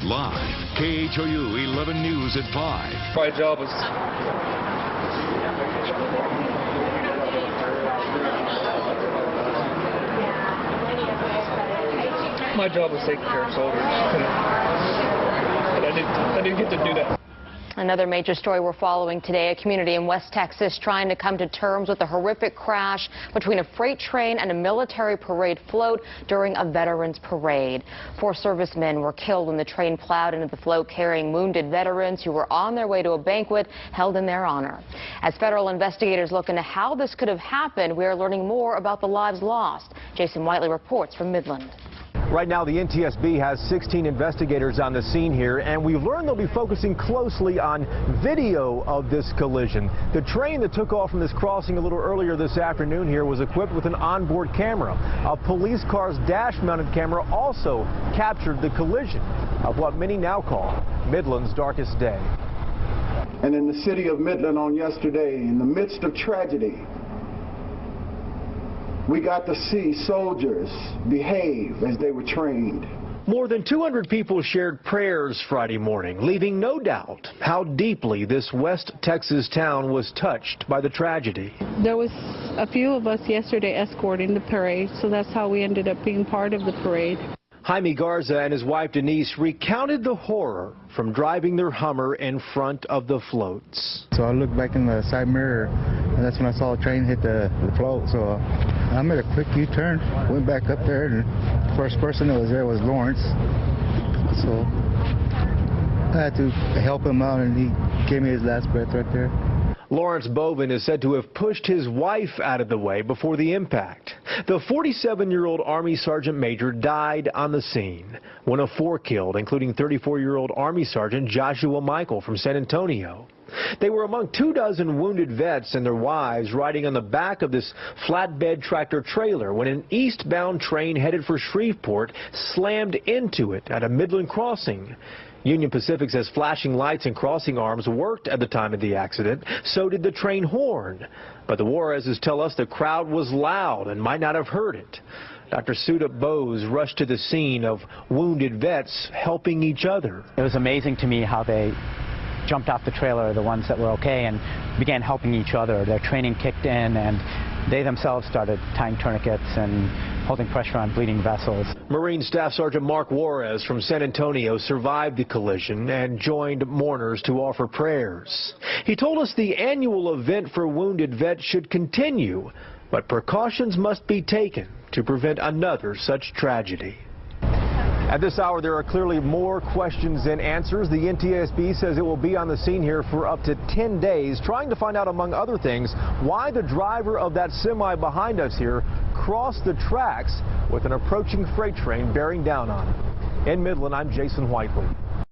live. KHOU 11 News at 5. My job is taking care of soldiers, but I didn't get to do that. Another major story we're following today, a community in West Texas trying to come to terms with a horrific crash between a freight train and a military parade float during a veterans parade. 4 servicemen were killed when the train plowed into the float carrying wounded veterans who were on their way to a banquet held in their honor. As federal investigators look into how this could have happened, we are learning more about the lives lost. Jason Whiteley reports from Midland. Right now, the NTSB has 16 investigators on the scene here, and we've learned they'll be focusing closely on video of this collision. The train that took off from this crossing a little earlier this afternoon here was equipped with an onboard camera. A police car's dash-mounted camera also captured the collision of what many now call Midland's darkest day. And in the city of Midland on yesterday, in the midst of tragedy, we got to see soldiers behave as they were trained. More than 200 people shared prayers Friday morning, leaving no doubt how deeply this West Texas town was touched by the tragedy. There was a few of us yesterday escorting the parade, so that's how we ended up being part of the parade. Jaime Garza and his wife Denise recounted the horror from driving their Hummer in front of the floats. So I looked back in the side mirror, and that's when I saw a train hit the float. So I made a quick U-turn, went back up there, and the first person that was there was Lawrence. So I had to help him out, and he gave me his last breath right there. Lawrence Bovin is said to have pushed his wife out of the way before the impact. The 47-year-old Army Sergeant Major died on the scene. One of 4 killed, including 34-year-old Army Sergeant Joshua Michael from San Antonio. They were among 24 wounded vets and their wives riding on the back of this flatbed tractor trailer when an eastbound train headed for Shreveport slammed into it at a Midland crossing. Union Pacific says flashing lights and crossing arms worked at the time of the accident. So did the train horn. But the Juarez's tell us the crowd was loud and might not have heard it. Dr. Sudip Bose rushed to the scene of wounded vets helping each other. It was amazing to me how they jumped off the trailer, the ones that were okay, and began helping each other. Their training kicked in, and they themselves started tying tourniquets and holding pressure on bleeding vessels. Marine Staff Sergeant Mark Juarez from San Antonio survived the collision and joined mourners to offer prayers. He told us the annual event for wounded vets should continue, but precautions must be taken to prevent another such tragedy. At this hour, there are clearly more questions than answers. The NTSB says it will be on the scene here for up to 10 days, trying to find out, among other things, why the driver of that semi behind us here crossed the tracks with an approaching freight train bearing down on it. In Midland, I'm Jason Whiteley.